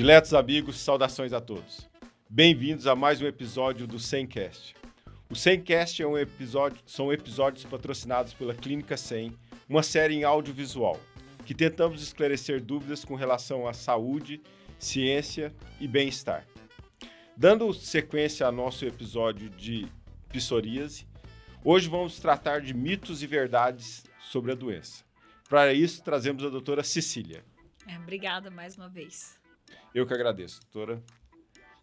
Diletos amigos, saudações a todos. Bem-vindos a mais um episódio do SEMcast. O SEMcast são episódios patrocinados pela Clínica SEM, uma série em audiovisual, que tentamos esclarecer dúvidas com relação à saúde, ciência e bem-estar. Dando sequência ao nosso episódio de psoríase, hoje vamos tratar de mitos e verdades sobre a doença. Para isso, trazemos a doutora Cecília. Obrigada mais uma vez. Eu que agradeço, doutora.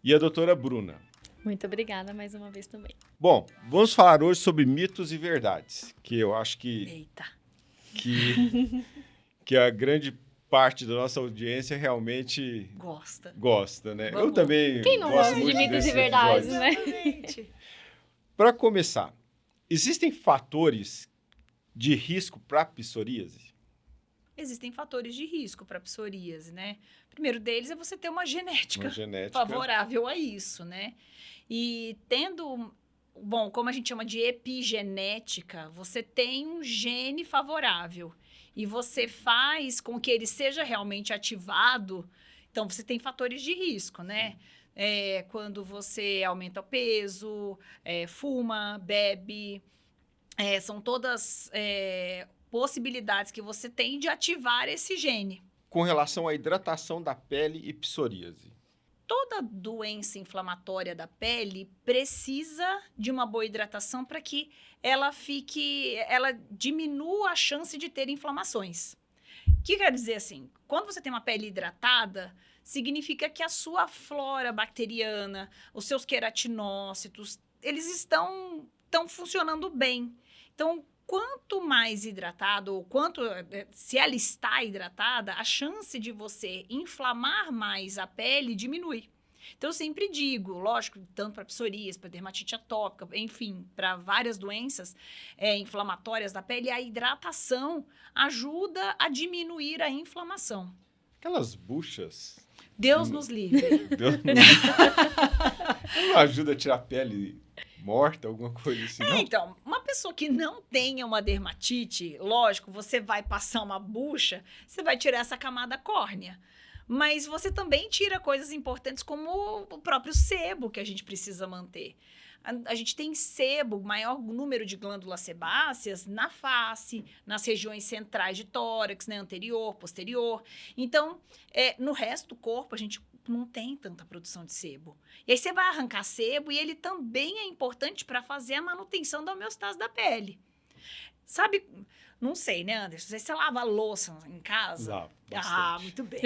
E a doutora Bruna. Muito obrigada mais uma vez também. Bom, vamos falar hoje sobre mitos e verdades, que eu acho que a grande parte da nossa audiência realmente gosta, né? Vamos. Eu também Quem não gosto gosta de muito mitos desses e verdades, episódios. né? Para começar, existem fatores de risco para psoríase? Existem fatores de risco para psoríase, né? O primeiro deles é você ter uma genética favorável a isso, né? E como a gente chama de epigenética, você tem um gene favorável e você faz com que ele seja realmente ativado, então você tem fatores de risco, né? Quando você aumenta o peso, fuma, bebe, são todas possibilidades que você tem de ativar esse gene. Com relação à hidratação da pele e psoríase? Toda doença inflamatória da pele precisa de uma boa hidratação para que ela diminua a chance de ter inflamações. O que quer dizer assim? Quando você tem uma pele hidratada, significa que a sua flora bacteriana, os seus queratinócitos, eles estão funcionando bem. Então, quanto mais hidratado, ou se ela está hidratada, a chance de você inflamar mais a pele diminui. Então, eu sempre digo, lógico, tanto para psoríase, para dermatite atópica, enfim, para várias doenças inflamatórias da pele, a hidratação ajuda a diminuir a inflamação. Aquelas buchas... Deus nos livre. Deus nos livre. Não ajuda a tirar a pele morta, alguma coisa assim, não? Então, uma pessoa que não tenha uma dermatite, lógico, você vai passar uma bucha, você vai tirar essa camada córnea. Mas você também tira coisas importantes como o próprio sebo que a gente precisa manter. A gente tem sebo, maior número de glândulas sebáceas na face, nas regiões centrais de tórax, né, anterior, posterior. Então, no resto do corpo, a gente não tem tanta produção de sebo. E aí você vai arrancar sebo e ele também é importante para fazer a manutenção da homeostase da pele. Sabe, não sei, né, Anderson? Você lava a louça em casa? Lavo bastante. Muito bem.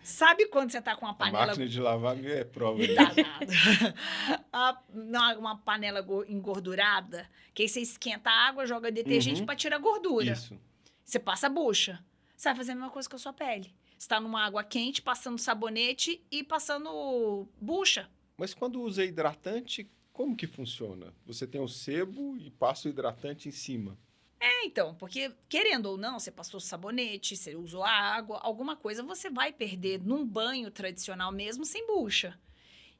Sabe quando você tá com uma panela... A máquina de lavar é prova disso. Uma panela engordurada, que aí você esquenta a água, joga detergente para tirar a gordura. Isso. Você passa a bucha. Você vai fazer a mesma coisa com a sua pele. Você tá numa água quente, passando sabonete e passando bucha. Mas quando usa hidratante, como que funciona? Você tem o sebo e passa o hidratante em cima. Então, porque querendo ou não, você passou sabonete, você usou a água, alguma coisa você vai perder num banho tradicional mesmo sem bucha.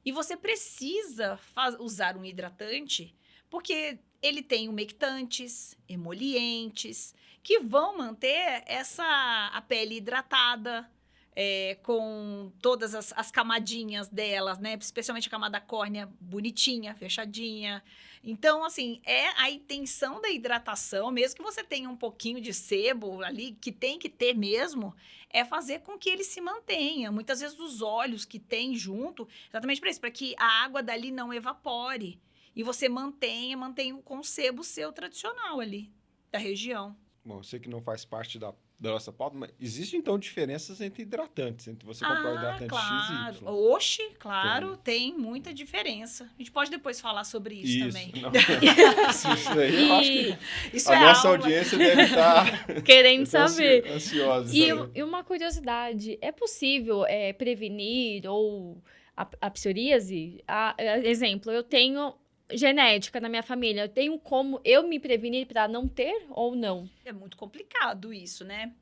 E você precisa usar um hidratante, porque ele tem umectantes, emolientes, que vão manter a pele hidratada, com todas as camadinhas delas, né? Especialmente a camada córnea bonitinha, fechadinha. Então, assim, a intenção da hidratação, mesmo que você tenha um pouquinho de sebo ali, que tem que ter mesmo, é fazer com que ele se mantenha. Muitas vezes os óleos que tem junto, exatamente para isso, para que a água dali não evapore. E você mantenha com o sebo seu tradicional ali, da região. Bom, eu sei que não faz parte da nossa pauta, mas existem, então, diferenças entre hidratantes, entre você comprar o hidratante claro. X e Y. Oxe, claro, tem muita diferença. A gente pode depois falar sobre isso também. Não. Isso aí, eu acho que isso a nossa audiência deve estar querendo saber. Ansiosa. E uma curiosidade, é possível prevenir ou a psoríase? Exemplo, eu tenho genética na minha família, eu tenho como eu me prevenir para não ter ou não? É muito complicado isso, né?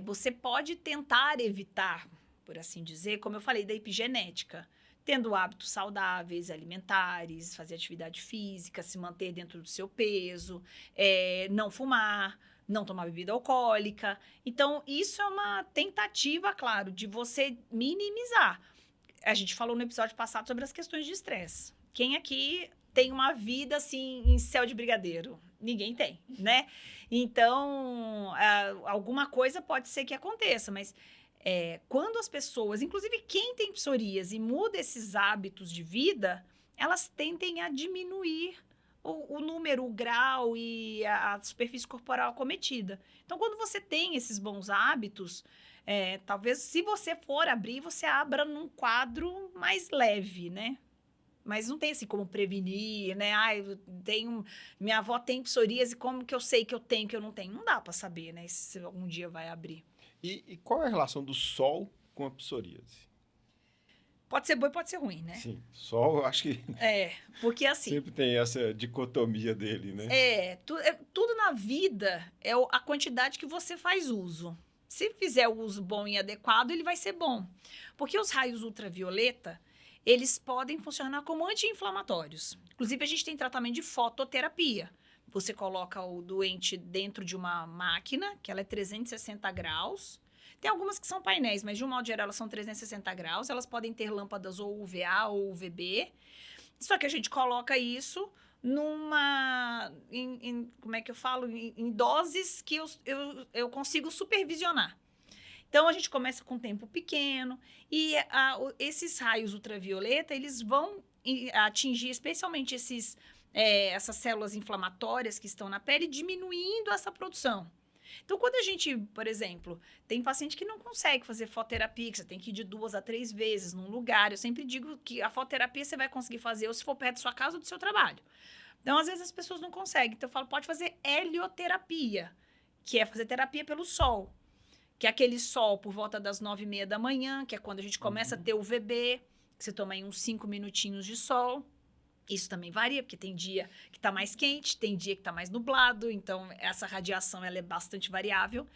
Você pode tentar evitar, por assim dizer, como eu falei, da epigenética, tendo hábitos saudáveis, alimentares, fazer atividade física, se manter dentro do seu peso, não fumar, não tomar bebida alcoólica. Então, isso é uma tentativa, claro, de você minimizar. A gente falou no episódio passado sobre as questões de estresse. Quem aqui tem uma vida, assim, em céu de brigadeiro? Ninguém tem, né? Então, alguma coisa pode ser que aconteça, mas quando as pessoas, inclusive quem tem psoríase e muda esses hábitos de vida, elas tendem a diminuir o número, o grau e a superfície corporal acometida. Então, quando você tem esses bons hábitos, talvez se você for abrir, você abra num quadro mais leve, né? Mas não tem assim como prevenir, né? Minha avó tem psoríase, como que eu sei que eu tenho, que eu não tenho? Não dá para saber, né? Se algum dia vai abrir. E qual é a relação do sol com a psoríase? Pode ser bom e pode ser ruim, né? Sim, sol, eu acho que porque assim... sempre tem essa dicotomia dele, né? Tudo na vida é a quantidade que você faz uso. Se fizer o uso bom e adequado, ele vai ser bom. Porque os raios ultravioleta, eles podem funcionar como anti-inflamatórios. Inclusive, a gente tem tratamento de fototerapia. Você coloca o doente dentro de uma máquina, que ela é 360 graus. Tem algumas que são painéis, mas de um modo geral elas são 360 graus. Elas podem ter lâmpadas ou UVA ou UVB. Só que a gente coloca isso como é que eu falo? Em doses que eu consigo supervisionar. Então, a gente começa com um tempo pequeno e esses raios ultravioleta, eles vão atingir especialmente essas células inflamatórias que estão na pele, diminuindo essa produção. Então, quando a gente, por exemplo, tem paciente que não consegue fazer fototerapia, que você tem que ir de 2 a 3 vezes num lugar, eu sempre digo que a fototerapia você vai conseguir fazer ou se for perto da sua casa ou do seu trabalho. Então, às vezes, as pessoas não conseguem. Então, eu falo, pode fazer helioterapia, que é fazer terapia pelo sol. Que é aquele sol por volta das 9h30 da manhã, que é quando a gente começa a ter o UVB, que você toma aí uns 5 minutinhos de sol. Isso também varia, porque tem dia que está mais quente, tem dia que está mais nublado, então essa radiação ela é bastante variável.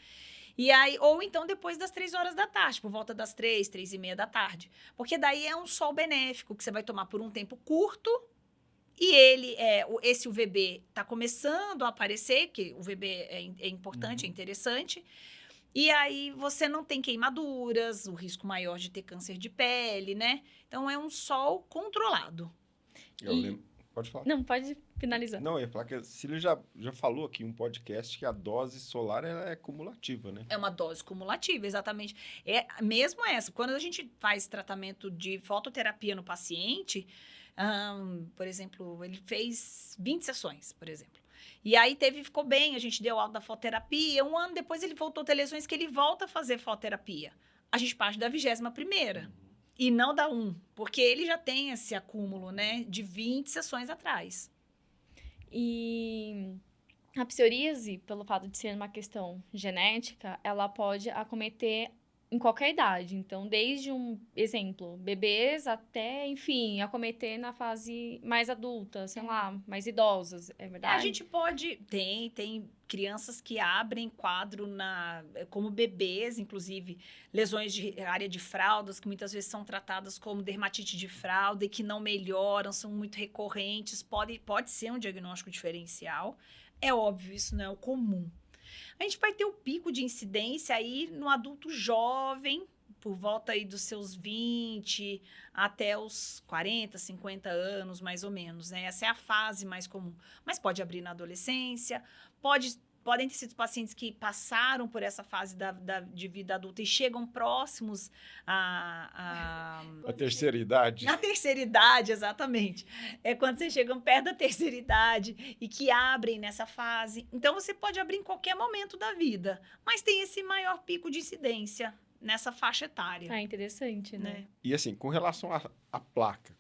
E aí, ou então depois das 3 horas da tarde, por volta das 3h30 da tarde. Porque daí é um sol benéfico, que você vai tomar por um tempo curto, e esse UVB está começando a aparecer, que o UVB é importante, é interessante. E aí você não tem queimaduras, o risco maior de ter câncer de pele, né? Então, é um sol controlado. Eu lembro. Pode falar. Não, pode finalizar. Não, eu ia falar que a Cília já falou aqui em um podcast que a dose solar ela é cumulativa, né? É uma dose cumulativa, exatamente. Mesmo essa, quando a gente faz tratamento de fototerapia no paciente, por exemplo, ele fez 20 sessões, por exemplo. E aí ficou bem, a gente deu alta da fototerapia, 1 ano depois ele voltou a ter lesões que ele volta a fazer fototerapia. A gente parte da 21ª e não da 1, porque ele já tem esse acúmulo, né, de 20 sessões atrás. E a psoríase, pelo fato de ser uma questão genética, ela pode acometer em qualquer idade. Então, desde bebês até, enfim, acometer na fase mais adulta, sei lá, mais idosas, é verdade? A gente pode... Tem crianças que abrem quadro como bebês, inclusive, lesões de área de fraldas, que muitas vezes são tratadas como dermatite de fralda e que não melhoram, são muito recorrentes, pode ser um diagnóstico diferencial. É óbvio, isso não é o comum. A gente vai ter o pico de incidência aí no adulto jovem, por volta aí dos seus 20 até os 40, 50 anos, mais ou menos, né? Essa é a fase mais comum. Mas pode abrir na adolescência, podem ter sido pacientes que passaram por essa fase de vida adulta e chegam próximos a terceira idade. Na terceira idade, exatamente. É quando vocês chegam perto da terceira idade e que abrem nessa fase. Então, você pode abrir em qualquer momento da vida, mas tem esse maior pico de incidência nessa faixa etária. Interessante, né? E assim, com relação à placa,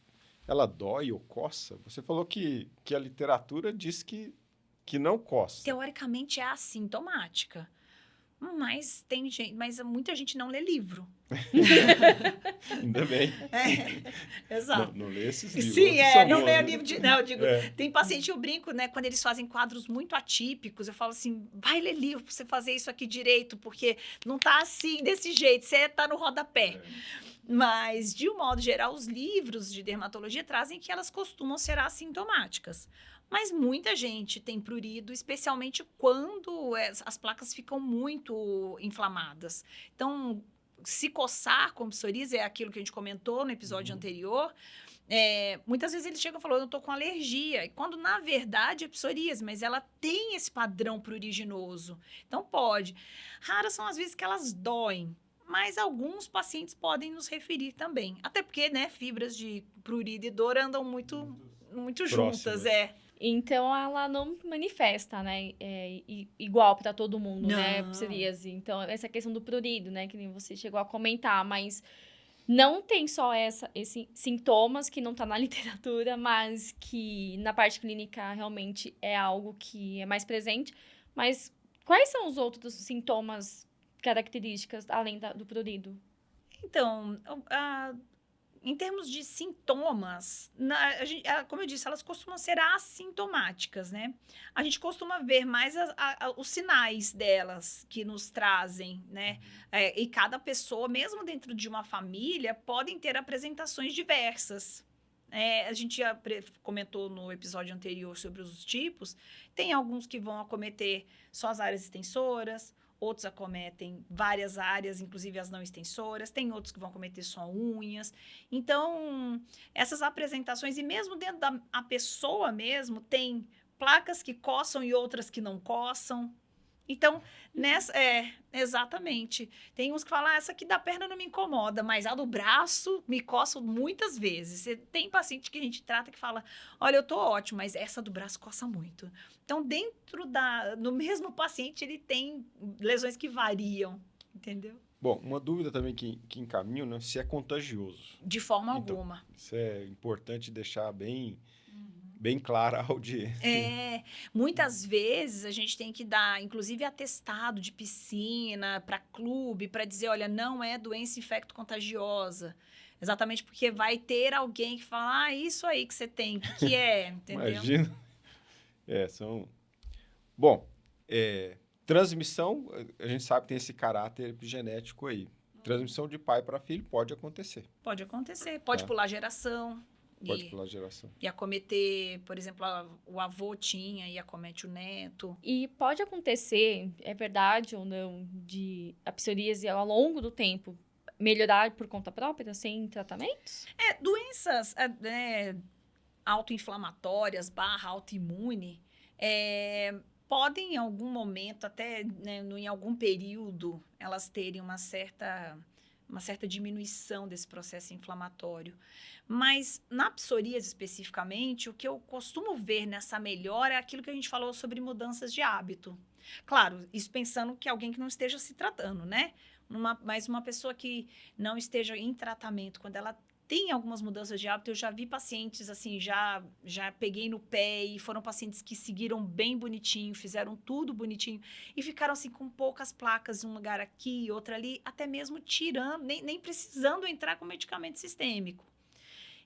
ela dói ou coça? Você falou que a literatura diz que não coça. Teoricamente é assintomática. Mas muita gente não lê livro. Ainda bem. Exato. Não lê esses livros. Sim, não lê livro eu digo, tem paciente, eu brinco, né, quando eles fazem quadros muito atípicos, eu falo assim, vai ler livro pra você fazer isso aqui direito, porque não tá assim, desse jeito, você tá no rodapé. Mas, de um modo geral, os livros de dermatologia trazem que elas costumam ser assintomáticas. Mas muita gente tem prurido, especialmente quando as placas ficam muito inflamadas. Então, se coçar com psoríase é aquilo que a gente comentou no episódio anterior. Muitas vezes eles chegam e falam, eu tô com alergia. E quando, na verdade, é psoríase, mas ela tem esse padrão pruriginoso. Então, pode. Raras são as vezes que elas doem. Mas alguns pacientes podem nos referir também. Até porque, né, fibras de prurido e dor andam muito juntas, Então, ela não manifesta, né, igual para todo mundo, Não. né, psoríase. Então, essa questão do prurido, né, que nem você chegou a comentar, mas não tem só esses sintomas que não tá na literatura, mas que na parte clínica realmente é algo que é mais presente. Mas quais são os outros sintomas, características, além do prurido? Então, em termos de sintomas, como eu disse, elas costumam ser assintomáticas, né? A gente costuma ver mais os sinais delas que nos trazem, né? E cada pessoa, mesmo dentro de uma família, podem ter apresentações diversas. A gente já comentou no episódio anterior sobre os tipos. Tem alguns que vão acometer só as áreas extensoras, outros acometem várias áreas, inclusive as não extensoras. Tem outros que vão acometer só unhas. Então, essas apresentações, e mesmo dentro da pessoa mesmo, tem placas que coçam e outras que não coçam. Então, exatamente. Tem uns que falam, essa aqui da perna não me incomoda, mas a do braço me coça muitas vezes. Tem paciente que a gente trata que fala, olha, eu tô ótimo, mas essa do braço coça muito. Então, no mesmo paciente, ele tem lesões que variam, entendeu? Bom, uma dúvida também que encaminho, né? Se é contagioso. De forma Então, alguma. Isso é importante deixar bem clara a audiência. Muitas vezes a gente tem que dar, inclusive, atestado de piscina para clube, para dizer, olha, não é doença infecto-contagiosa. Exatamente porque vai ter alguém que fala, isso aí que você tem, o que é, entendeu? Imagina. Bom, transmissão, a gente sabe que tem esse caráter epigenético aí. Transmissão de pai para filho pode acontecer. Pode acontecer, pode pular geração. Pode pular geração. E acometer, por exemplo, o avô tinha e acomete o neto. E pode acontecer, é verdade ou não, de a psoríase ao longo do tempo melhorar por conta própria, sem tratamentos? Doenças autoinflamatórias / autoimune podem, em algum momento, até em algum período, elas terem uma certa diminuição desse processo inflamatório. Mas, na psoríase especificamente, o que eu costumo ver nessa melhora é aquilo que a gente falou sobre mudanças de hábito. Claro, isso pensando que alguém que não esteja se tratando, né? Mas uma pessoa que não esteja em tratamento, quando ela tem algumas mudanças de hábito, eu já vi pacientes, assim, já peguei no pé, e foram pacientes que seguiram bem bonitinho, fizeram tudo bonitinho, e ficaram, assim, com poucas placas, um lugar aqui, outro ali, até mesmo tirando, nem precisando entrar com medicamento sistêmico.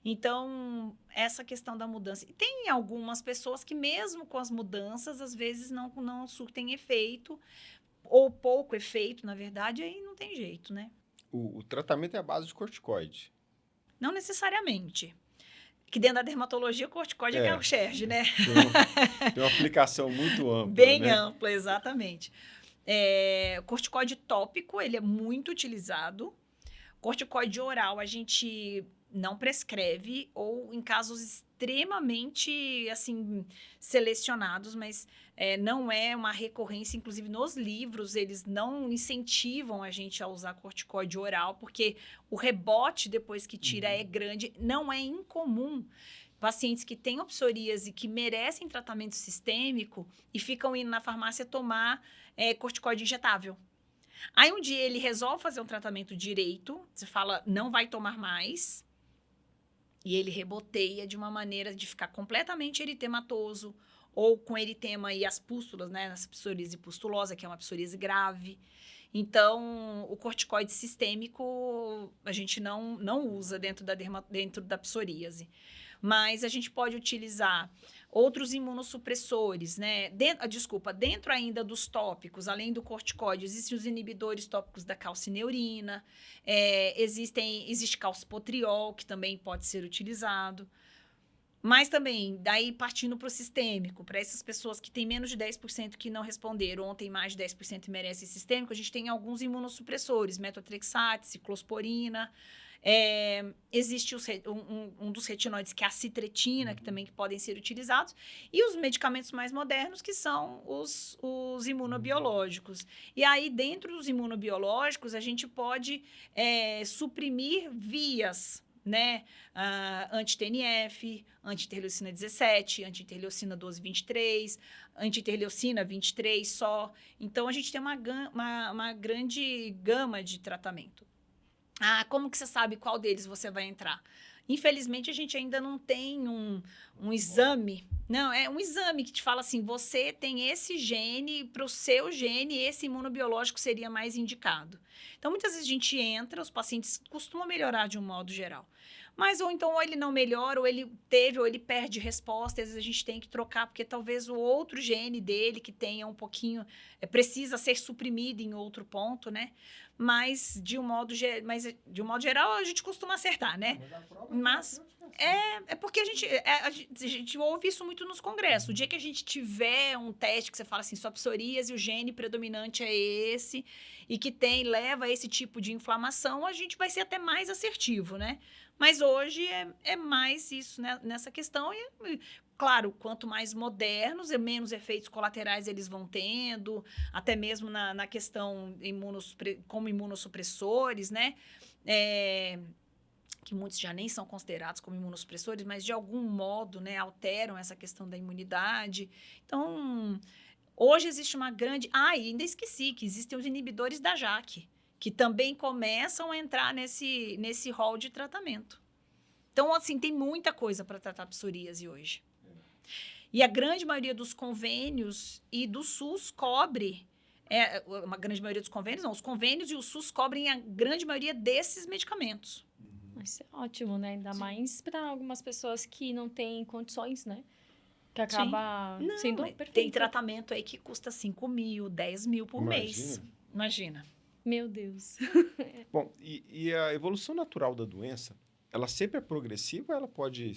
Então, essa questão da mudança. E tem algumas pessoas que, mesmo com as mudanças, às vezes não surtem efeito, ou pouco efeito, na verdade, aí não tem jeito, né? O tratamento é a base de corticoide. Não necessariamente. Que dentro da dermatologia, o corticoide é o Sherge, né? Tem uma aplicação muito ampla, Bem ampla, exatamente. O corticoide tópico, ele é muito utilizado. Corticoide oral, a gente não prescreve, ou em casos extremamente, assim, selecionados, mas não é uma recorrência. Inclusive, nos livros, eles não incentivam a gente a usar corticoide oral, porque o rebote, depois que tira, é grande. Não é incomum pacientes que têm psoríase, que merecem tratamento sistêmico, e ficam indo na farmácia tomar corticoide injetável. Aí, um dia, ele resolve fazer um tratamento direito, você fala, não vai tomar mais, e ele reboteia de uma maneira de ficar completamente eritematoso, ou com eritema e as pústulas, né, nessa psoríase pustulosa, que é uma psoríase grave. Então, o corticoide sistêmico a gente não usa dentro da psoríase. Mas a gente pode utilizar outros imunossupressores, né? Dentro ainda dos tópicos, além do corticoide, existem os inibidores tópicos da calcineurina, existe calcipotriol, que também pode ser utilizado. Mas também, daí partindo para o sistêmico, para essas pessoas que têm menos de 10% que não responderam, ou têm mais de 10% e merecem sistêmico, a gente tem alguns imunossupressores, metotrexate, ciclosporina. Existe um dos retinoides, que é a citretina, que também que podem ser utilizados. E os medicamentos mais modernos, que são os imunobiológicos. E aí, dentro dos imunobiológicos, a gente pode suprimir vias, né? Anti-TNF, anti-interleucina 17, anti-interleucina 12-23, anti-interleucina 23 só. Então, a gente tem uma grande gama de tratamento. Como que você sabe qual deles você vai entrar? Infelizmente, a gente ainda não tem um exame. Não, é um exame que te fala assim, você tem esse gene, para o seu gene, esse imunobiológico seria mais indicado. Então, muitas vezes a gente entra, os pacientes costumam melhorar de um modo geral. Mas, ou então, ou ele não melhora, ou ele teve, ou ele perde resposta, às vezes a gente tem que trocar, porque talvez o outro gene dele, que tenha um pouquinho, precisa ser suprimido em outro ponto, né? Mas, de um modo geral, a gente costuma acertar, né? Mas é porque a gente ouve isso muito nos congressos. O dia que a gente tiver um teste que você fala assim, sua psoríase, o gene predominante é esse, e que leva a esse tipo de inflamação, a gente vai ser até mais assertivo, né? Mas hoje é mais isso, né, nessa questão. E, claro, quanto mais modernos, menos efeitos colaterais eles vão tendo, até mesmo na questão como imunossupressores, né? Que muitos já nem são considerados como imunossupressores, mas de algum modo, né, alteram essa questão da imunidade. Então, hoje existe uma grande... e ainda esqueci que existem os inibidores da JAK, que também começam a entrar nesse rol de tratamento. Então, assim, tem muita coisa para tratar psoríase hoje. E a grande maioria dos convênios e do SUS cobre, uma grande maioria dos convênios, não, os convênios e o SUS cobrem a grande maioria desses medicamentos. Isso é ótimo, né? Ainda mais para algumas pessoas que não têm condições, né? Que acaba sendo perfeito. Tem tratamento aí que custa 5 mil, 10 mil por mês. Imagina. Meu Deus. Bom, e a evolução natural da doença, ela sempre é progressiva ou ela pode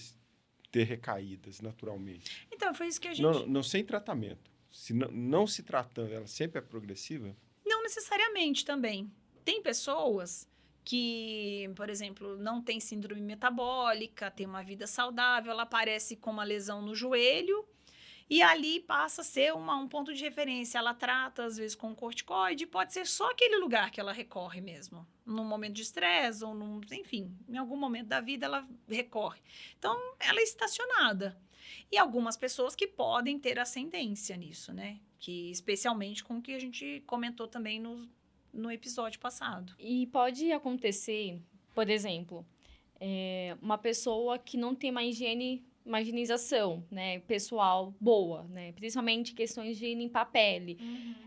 ter recaídas naturalmente? Então, foi isso que a gente... Não sem tratamento. Se não se tratando, ela sempre é progressiva? Não necessariamente também. Tem pessoas que, por exemplo, não tem síndrome metabólica, tem uma vida saudável, ela aparece com uma lesão no joelho, e ali passa a ser um ponto de referência. Ela trata, às vezes, com corticoide, pode ser só aquele lugar que ela recorre mesmo. Num momento de estresse, ou enfim, em algum momento da vida ela recorre. Então, ela é estacionada. E algumas pessoas que podem ter ascendência nisso, né? Que, especialmente com o que a gente comentou também no episódio passado. E pode acontecer, por exemplo, uma pessoa que não tem uma higienização, né, pessoal boa, né, principalmente questões de limpar a pele.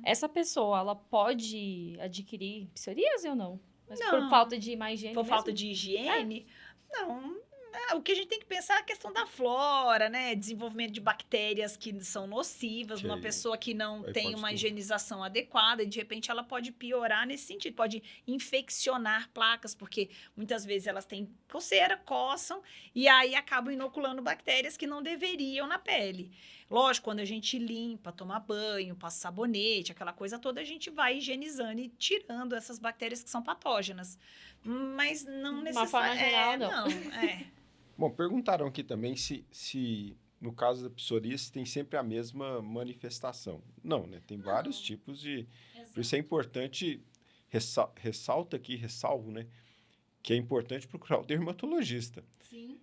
Essa pessoa, ela pode adquirir psoríase ou não? Mas não. Por falta de má higiene Por mesmo? falta de higiene? Não. O que a gente tem que pensar é a questão da flora, né? Desenvolvimento de bactérias que são nocivas numa pessoa que não tem uma higienização adequada, e de repente ela pode piorar nesse sentido, pode infeccionar placas, porque muitas vezes elas têm coceira, coçam, e aí acabam inoculando bactérias que não deveriam na pele. Lógico, quando a gente limpa, toma banho, passa sabonete, aquela coisa toda, a gente vai higienizando e tirando essas bactérias que são patógenas. Mas não necessariamente. De uma forma geral, não. Bom, perguntaram aqui também se no caso da psoríase tem sempre a mesma manifestação. Não, né? Tem vários tipos de... Exato. Por isso é importante, ressalvo, né? Que é importante procurar o dermatologista. Sim.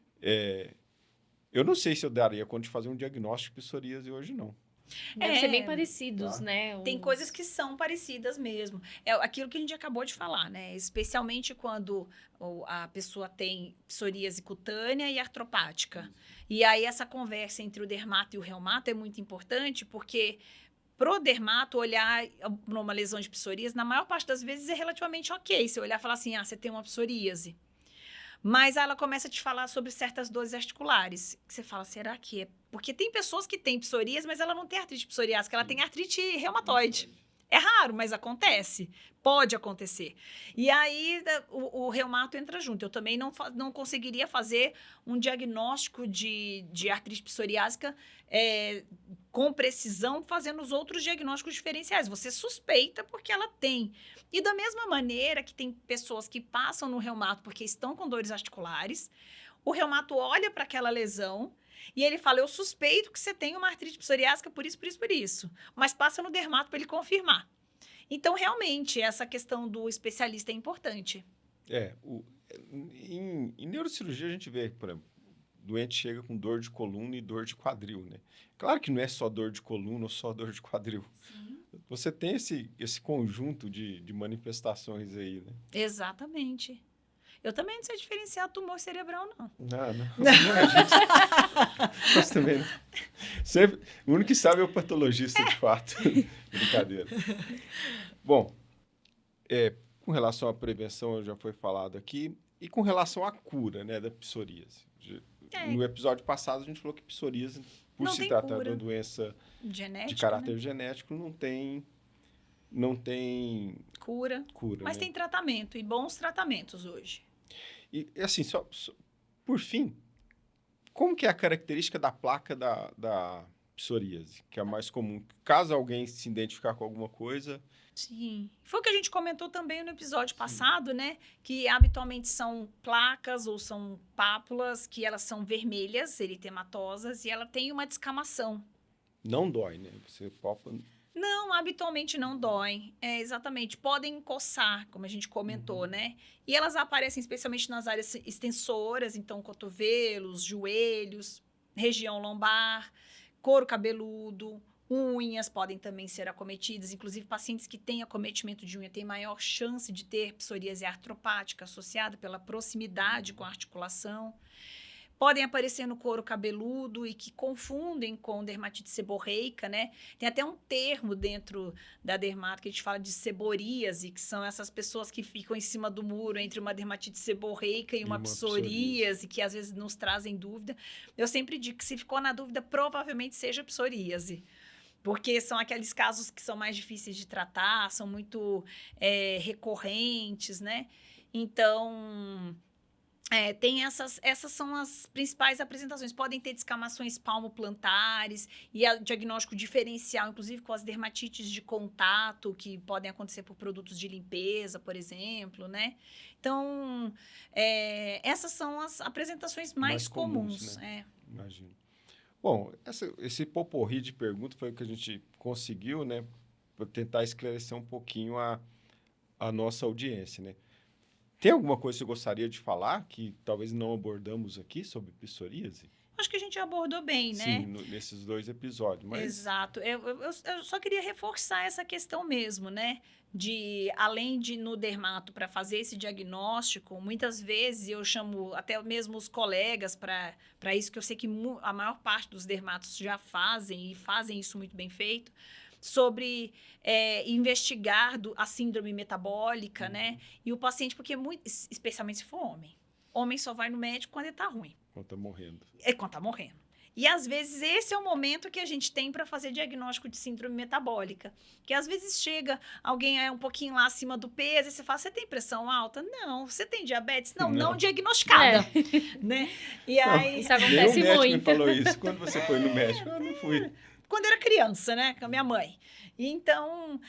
Eu não sei se eu daria conta de fazer um diagnóstico de psoríase hoje, não. Deve ser bem parecidos, né? Tem coisas que são parecidas mesmo. É aquilo que a gente acabou de falar, né? Especialmente quando a pessoa tem psoríase cutânea e artropática. E aí essa conversa entre o dermato e o reumato é muito importante, porque pro dermato olhar numa lesão de psoríase, na maior parte das vezes é relativamente ok. Se olhar e falar assim, você tem uma psoríase. Mas ela começa a te falar sobre certas dores articulares. Que você fala, será que é? Porque tem pessoas que têm psoríase, mas ela não tem artrite psoriásica, ela tem artrite reumatoide. É raro, mas acontece. Pode acontecer. E aí o reumato entra junto. Eu também não conseguiria fazer um diagnóstico de artrite psoriásica com precisão, fazendo os outros diagnósticos diferenciais. Você suspeita porque ela tem. E da mesma maneira que tem pessoas que passam no reumato porque estão com dores articulares, o reumato olha para aquela lesão e ele fala, eu suspeito que você tem uma artrite psoriásica por isso, por isso, por isso. Mas passa no dermato para ele confirmar. Então, realmente, essa questão do especialista é importante. Em neurocirurgia a gente vê, por exemplo, o doente chega com dor de coluna e dor de quadril, né? Claro que não é só dor de coluna ou só dor de quadril. Sim. Você tem esse conjunto de manifestações aí, né? Exatamente. Eu também não sei diferenciar tumor cerebral, não. Não. Nós também não. Sempre, o único que sabe é o patologista, de fato. Brincadeira. Bom, com relação à prevenção, já foi falado aqui. E com relação à cura, né, da psoríase. No episódio passado, a gente falou que psoríase, por não se tratar cura. de uma doença genética, de caráter né? genético, não tem cura. Mas né? tem tratamento, e bons tratamentos hoje. E assim, só por fim, como que é a característica da placa da psoríase, que é a mais comum? Caso alguém se identificar com alguma coisa... Sim. Foi o que a gente comentou também no episódio passado, né? Que habitualmente são placas ou são pápulas que elas são vermelhas, eritematosas, e ela tem uma descamação. Não dói, né? Você palpa... Não, habitualmente não dói. Exatamente. Podem coçar, como a gente comentou, né? E elas aparecem especialmente nas áreas extensoras, então cotovelos, joelhos, região lombar, couro cabeludo, unhas podem também ser acometidas. Inclusive, pacientes que têm acometimento de unha têm maior chance de ter psoríase artropática associada pela proximidade com a articulação. Podem aparecer no couro cabeludo e que confundem com dermatite seborreica, né? Tem até um termo dentro da dermato que a gente fala de seboríase, que são essas pessoas que ficam em cima do muro entre uma dermatite seborreica e uma psoríase, que às vezes nos trazem dúvida. Eu sempre digo que se ficou na dúvida, provavelmente seja psoríase. Porque são aqueles casos que são mais difíceis de tratar, são muito recorrentes, né? Então... tem essas são as principais apresentações. Podem ter descamações palmoplantares e diagnóstico diferencial, inclusive com as dermatites de contato, que podem acontecer por produtos de limpeza, por exemplo, né? Então, essas são as apresentações mais comuns. Né? Imagino. Bom, esse poporri de perguntas foi o que a gente conseguiu, né? Para tentar esclarecer um pouquinho a nossa audiência, né? Tem alguma coisa que você gostaria de falar que talvez não abordamos aqui sobre psoríase? Acho que a gente abordou bem, né? Sim, nesses 2 episódios. Mas... Exato. Eu só queria reforçar essa questão mesmo, né? Além de no dermato, para fazer esse diagnóstico, muitas vezes eu chamo até mesmo os colegas para isso, que eu sei que a maior parte dos dermatos já fazem, e fazem isso muito bem feito, sobre investigar a síndrome metabólica, né? E o paciente, porque especialmente se for homem. Homem só vai no médico quando ele tá ruim. Quando tá morrendo. Quando tá morrendo. E, às vezes, esse é o momento que a gente tem para fazer diagnóstico de síndrome metabólica. Que, às vezes, chega alguém um pouquinho lá acima do peso e você fala, você tem pressão alta? Não. Você tem diabetes? Não diagnosticada. Né? E aí... Isso acontece muito. O médico muito. me falou isso. Quando você foi no médico? Eu não fui. Quando eu era criança, né? Com a minha mãe. Então,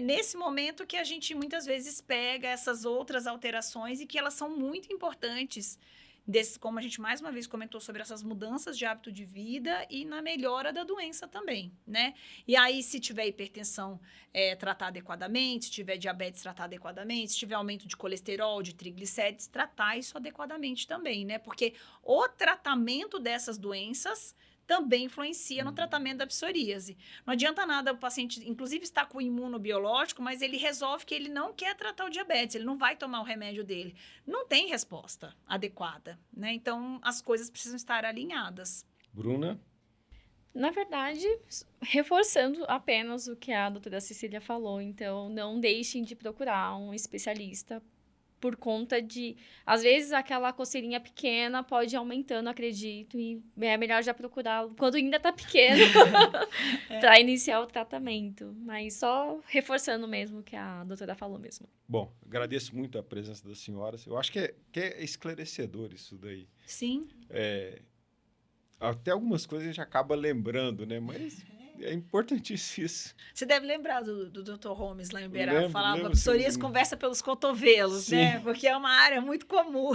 nesse momento que a gente, muitas vezes, pega essas outras alterações e que elas são muito importantes, como a gente mais uma vez comentou sobre essas mudanças de hábito de vida e na melhora da doença também, né? E aí, se tiver hipertensão, tratar adequadamente, se tiver diabetes, tratar adequadamente, se tiver aumento de colesterol, de triglicérides, tratar isso adequadamente também, né? Porque o tratamento dessas doenças também influencia no tratamento da psoríase. Não adianta nada o paciente, inclusive, estar com o imunobiológico, mas ele resolve que ele não quer tratar o diabetes, ele não vai tomar o remédio dele. Não tem resposta adequada, né? Então, as coisas precisam estar alinhadas. Bruna? Na verdade, reforçando apenas o que a doutora Cecília falou, então, não deixem de procurar um especialista por conta de... Às vezes, aquela coceirinha pequena pode ir aumentando, acredito, e é melhor já procurar quando ainda tá pequeno para iniciar o tratamento. Mas só reforçando mesmo o que a doutora falou mesmo. Bom, agradeço muito a presença das senhoras. Eu acho que é esclarecedor isso daí. Sim. Até algumas coisas a gente acaba lembrando, né? Mas é importantíssimo isso. Você deve lembrar do Dr. Holmes lá em Uberaba. Falava, lembro, psoríase sim. conversa pelos cotovelos, Sim. né? Porque é uma área muito comum.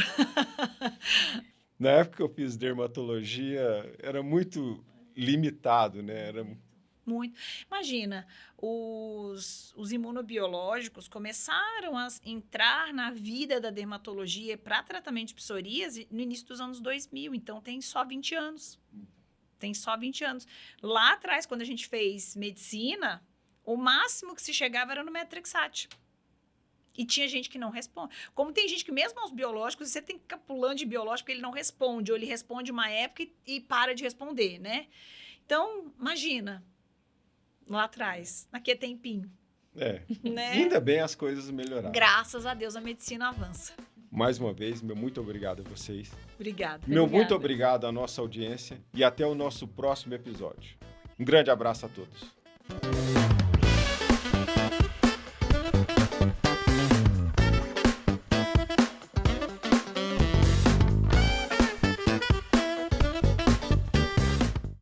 Na época que eu fiz dermatologia, era muito limitado, né? Muito. Imagina, os imunobiológicos começaram a entrar na vida da dermatologia para tratamento de psoríase no início dos anos 2000, então tem só 20 anos. Tem só 20 anos. Lá atrás, quando a gente fez medicina, o máximo que se chegava era no Metrixate. E tinha gente que não responde. Como tem gente que, mesmo aos biológicos, você tem que ficar pulando de biológico porque ele não responde, ou ele responde uma época e para de responder, né? Então, imagina, lá atrás, naquele tempinho. Né? Ainda bem as coisas melhoraram. Graças a Deus a medicina avança. Mais uma vez, meu muito obrigado a vocês. Obrigada. Meu muito obrigado à nossa audiência e até o nosso próximo episódio. Um grande abraço a todos.